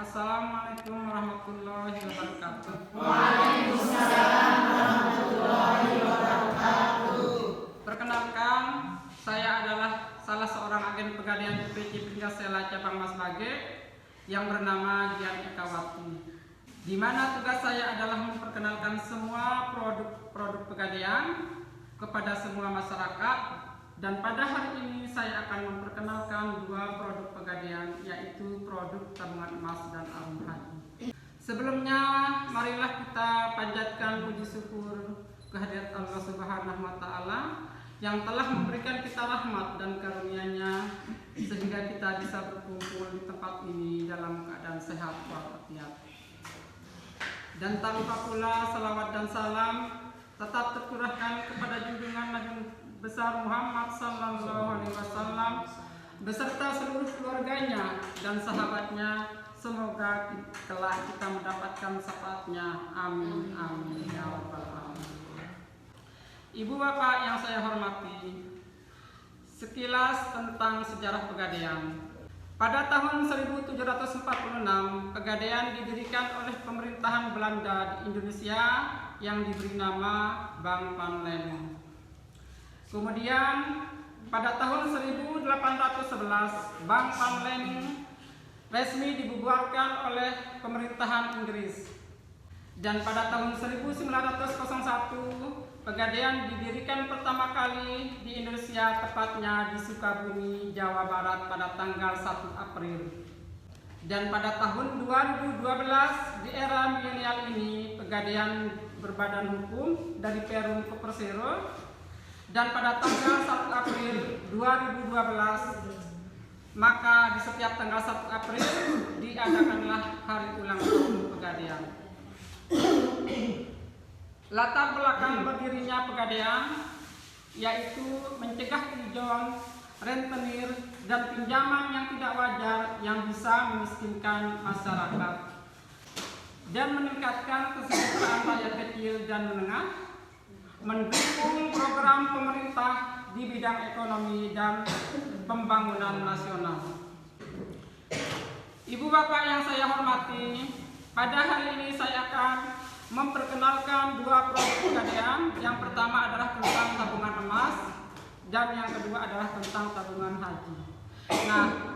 Assalamualaikum warahmatullahi wabarakatuh. Waalaikumsalam warahmatullahi wabarakatuh. Perkenalkan, saya adalah salah seorang agen Pegadaian UPC Pringgasela Cabang Mas Bage yang bernama Dian Ekawati. Di mana tugas saya adalah memperkenalkan semua produk Pegadaian kepada semua masyarakat, dan pada hari ini saya akan memperkenalkan dua produk Pegadaian, yaitu produk tabungan emas dan arung haji. Sebelumnya, marilah kita panjatkan puji syukur kehadirat Allah Subhanahu wa Ta'ala yang telah memberikan kita rahmat dan karunia-Nya sehingga kita bisa berkumpul di tempat ini dalam keadaan sehat walafiat. Dan tanpa pula salawat dan salam tetap tercurahkan kepada junjungan Nabi besar Muhammad sallallahu alaihi wasallam beserta seluruh keluarganya dan sahabatnya. Semoga kelak kita mendapatkan syafaatnya. Amin amin ya rabbal alamin. Ibu bapak yang saya hormati, sekilas tentang sejarah Pegadaian. Pada tahun 1746, Pegadaian didirikan oleh pemerintahan Belanda di Indonesia yang diberi nama Bank Panlen. Kemudian pada tahun 1811, Bank Panlen resmi dibubarkan oleh pemerintahan Inggris. Dan pada tahun 1901, Pegadaian didirikan pertama kali di Indonesia, tepatnya di Sukabumi, Jawa Barat pada tanggal 1 April. Dan pada tahun 2012 di era milenial ini, Pegadaian berbadan hukum dari Perum ke Persero. Dan pada tanggal 1 April 2012, maka di setiap tanggal 1 April diadakanlah hari ulang tahun Pegadaian. Latar belakang berdirinya Pegadaian yaitu mencegah pinjam, rentenir, dan pinjaman yang tidak wajar yang bisa memiskinkan masyarakat, dan meningkatkan kesejahteraan rakyat kecil dan menengah, mendukung program pemerintah di bidang ekonomi dan pembangunan nasional. Ibu bapak yang saya hormati, pada hari ini saya akan memperkenalkan dua produk Pegadaian. Yang pertama adalah tentang tabungan emas dan yang kedua adalah tentang tabungan haji. Nah,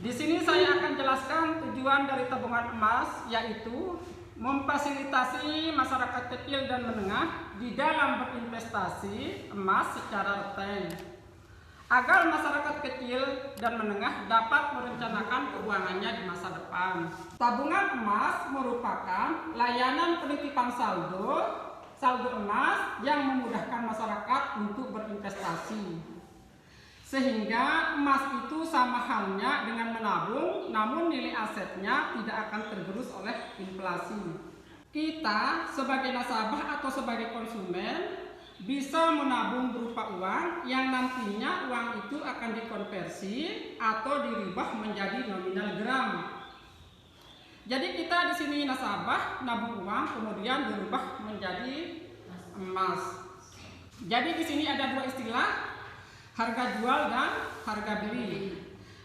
di sini saya akan jelaskan tujuan dari tabungan emas, yaitu memfasilitasi masyarakat kecil dan menengah di dalam berinvestasi emas secara retail, agar masyarakat kecil dan menengah dapat merencanakan keuangannya di masa depan. Tabungan emas merupakan layanan penitipan saldo emas yang memudahkan masyarakat untuk berinvestasi. Sehingga emas itu sama halnya dengan menabung, namun nilai asetnya tidak akan tergerus oleh inflasi. Kita sebagai nasabah atau sebagai konsumen bisa menabung berupa uang yang nantinya uang itu akan dikonversi atau dirubah menjadi nominal gram. Jadi kita di sini nasabah nabung uang kemudian dirubah menjadi emas. Jadi di sini ada dua istilah, harga jual dan harga beli.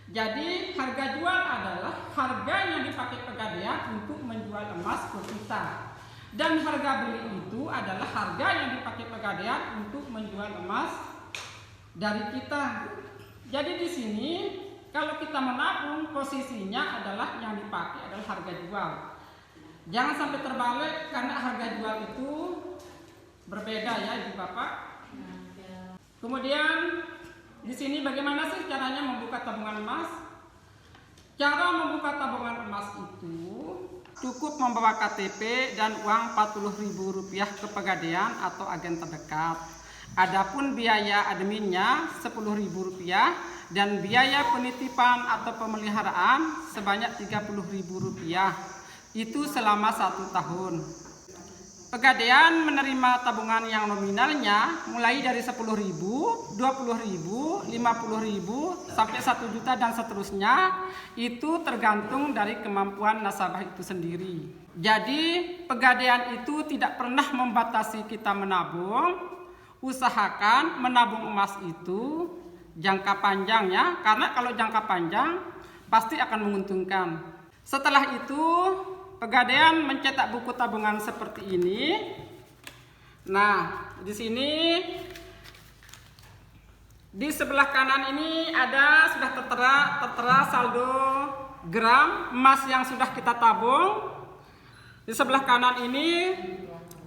Jadi harga jual adalah harga yang dipakai Pegadaian untuk menjual emas ke kita. Dan harga beli itu adalah harga yang dipakai Pegadaian untuk menjual emas dari kita. Jadi di sini kalau kita menabung, posisinya adalah yang dipakai adalah harga jual. Jangan sampai terbalik karena harga jual itu berbeda ya Ibu Bapak. Kemudian di sini bagaimana sih caranya membuka tabungan emas? Cara membuka tabungan emas itu cukup membawa KTP dan uang Rp40.000 ke Pegadaian atau agen terdekat. Adapun biaya adminnya Rp10.000 dan biaya penitipan atau pemeliharaan sebanyak Rp30.000. Itu selama 1 tahun. Pegadaian menerima tabungan yang nominalnya mulai dari Rp10.000, Rp20.000, Rp50.000 sampai Rp1 juta dan seterusnya. Itu tergantung dari kemampuan nasabah itu sendiri. Jadi Pegadaian itu tidak pernah membatasi kita menabung. Usahakan menabung emas itu jangka panjang ya, karena kalau jangka panjang pasti akan menguntungkan. Setelah itu, Pegadaian mencetak buku tabungan seperti ini. Nah, di sini di sebelah kanan ini ada sudah tertera saldo gram emas yang sudah kita tabung. Di sebelah kanan ini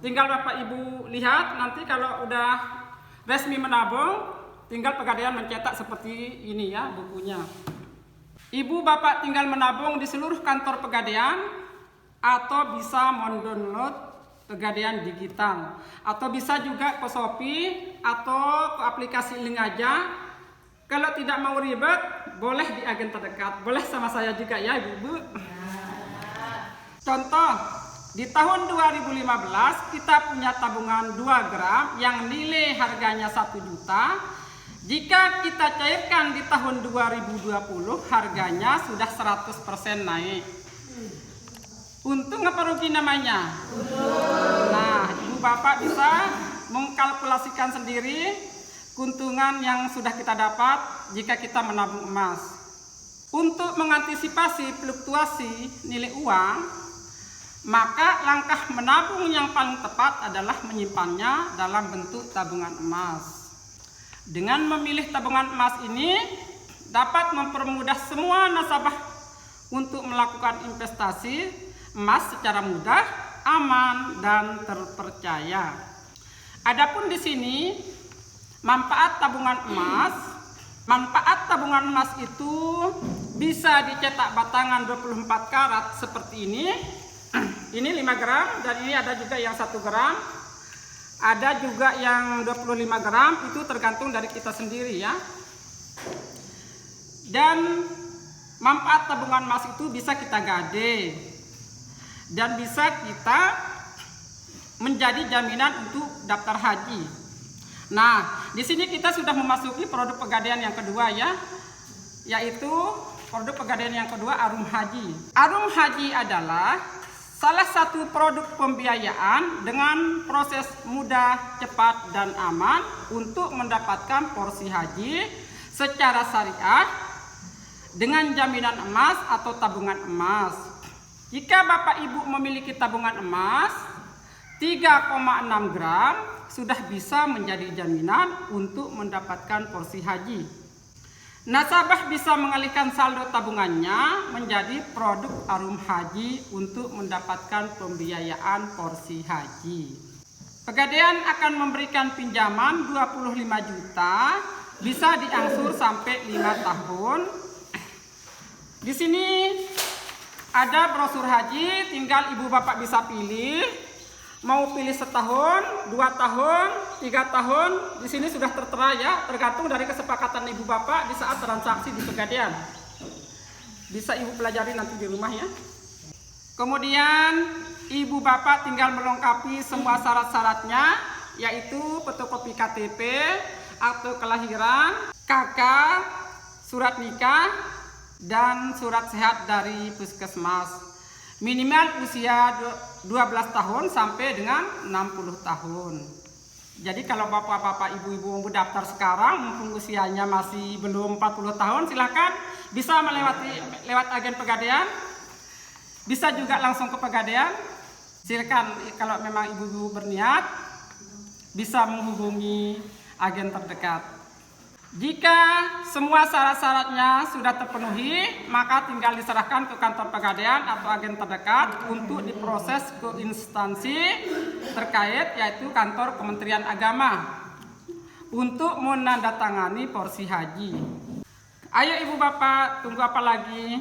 tinggal Bapak Ibu lihat, nanti kalau udah resmi menabung, tinggal Pegadaian mencetak seperti ini ya bukunya. Ibu Bapak tinggal menabung di seluruh kantor Pegadaian atau bisa mendownload Pegadaian digital, atau bisa juga ke Shopee atau ke aplikasi link aja. Kalau tidak mau ribet, boleh di agen terdekat, boleh sama saya juga ya Ibu. Contoh, di tahun 2015 kita punya tabungan 2 gram yang nilai harganya 1 juta. Jika kita cairkan di tahun 2020, harganya sudah 100% naik. Untung apa rugi namanya? Nah, Ibu Bapak bisa mengkalkulasikan sendiri keuntungan yang sudah kita dapat jika kita menabung emas. Untuk mengantisipasi fluktuasi nilai uang, maka langkah menabung yang paling tepat adalah menyimpannya dalam bentuk tabungan emas. Dengan memilih tabungan emas ini dapat mempermudah semua nasabah untuk melakukan investasi emas secara mudah, aman, dan terpercaya. Adapun di sini manfaat tabungan emas itu bisa dicetak batangan 24 karat seperti ini. Ini 5 gram dan ini ada juga yang 1 gram. Ada juga yang 25 gram, itu tergantung dari kita sendiri ya. Dan manfaat tabungan emas itu bisa kita gade dan bisa kita menjadi jaminan untuk daftar haji. Nah, di sini kita sudah memasuki produk Pegadaian yang kedua ya, yaitu produk Pegadaian yang kedua, Arum Haji. Arum Haji adalah salah satu produk pembiayaan dengan proses mudah, cepat, dan aman untuk mendapatkan porsi haji secara syariah dengan jaminan emas atau tabungan emas. Jika Bapak Ibu memiliki tabungan emas 3,6 gram, sudah bisa menjadi jaminan untuk mendapatkan porsi haji. Nasabah bisa mengalihkan saldo tabungannya menjadi produk Arum Haji untuk mendapatkan pembiayaan porsi haji. Pegadaian akan memberikan pinjaman 25 juta, bisa diangsur sampai 5 tahun. Di sini ada brosur haji, tinggal Ibu Bapak bisa pilih. Mau pilih setahun, 2 tahun, 3 tahun, di sini sudah tertera ya, tergantung dari kesepakatan Ibu Bapak di saat transaksi di Pegadaian. Bisa Ibu pelajari nanti di rumah ya. Kemudian Ibu Bapak tinggal melengkapi semua syarat-syaratnya, yaitu fotokopi KTP, akte kelahiran, KK, surat nikah, dan surat sehat dari puskesmas. Minimal usia 12 tahun sampai dengan 60 tahun. Jadi kalau bapak-bapak, ibu-ibu mau daftar sekarang, mumpung usianya masih belum 40 tahun, silahkan bisa lewat agen Pegadaian. Bisa juga langsung ke Pegadaian. Silakan kalau memang ibu-ibu berniat, bisa menghubungi agen terdekat. Jika semua syarat-syaratnya sudah terpenuhi, maka tinggal diserahkan ke kantor Pegadaian atau agen terdekat untuk diproses ke instansi terkait, yaitu kantor Kementerian Agama, untuk menandatangani porsi haji. Ayo Ibu Bapak, tunggu apa lagi?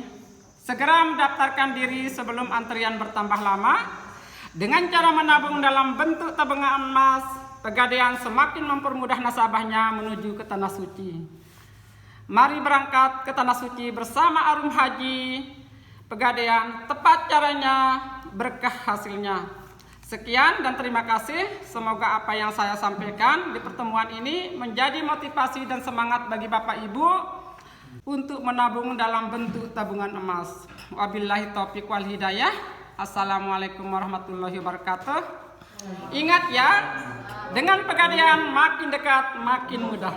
Segera mendaftarkan diri sebelum antrian bertambah lama. Dengan cara menabung dalam bentuk tabungan emas, Pegadaian semakin mempermudah nasabahnya menuju ke Tanah Suci. Mari berangkat ke Tanah Suci bersama Arum Haji. Pegadaian, tepat caranya, berkah hasilnya. Sekian dan terima kasih. Semoga apa yang saya sampaikan di pertemuan ini menjadi motivasi dan semangat bagi Bapak Ibu untuk menabung dalam bentuk tabungan emas. Wabillahi taufiq wal hidayah. Assalamualaikum warahmatullahi wabarakatuh. Ingat ya, dengan Pegadaian makin dekat makin mudah.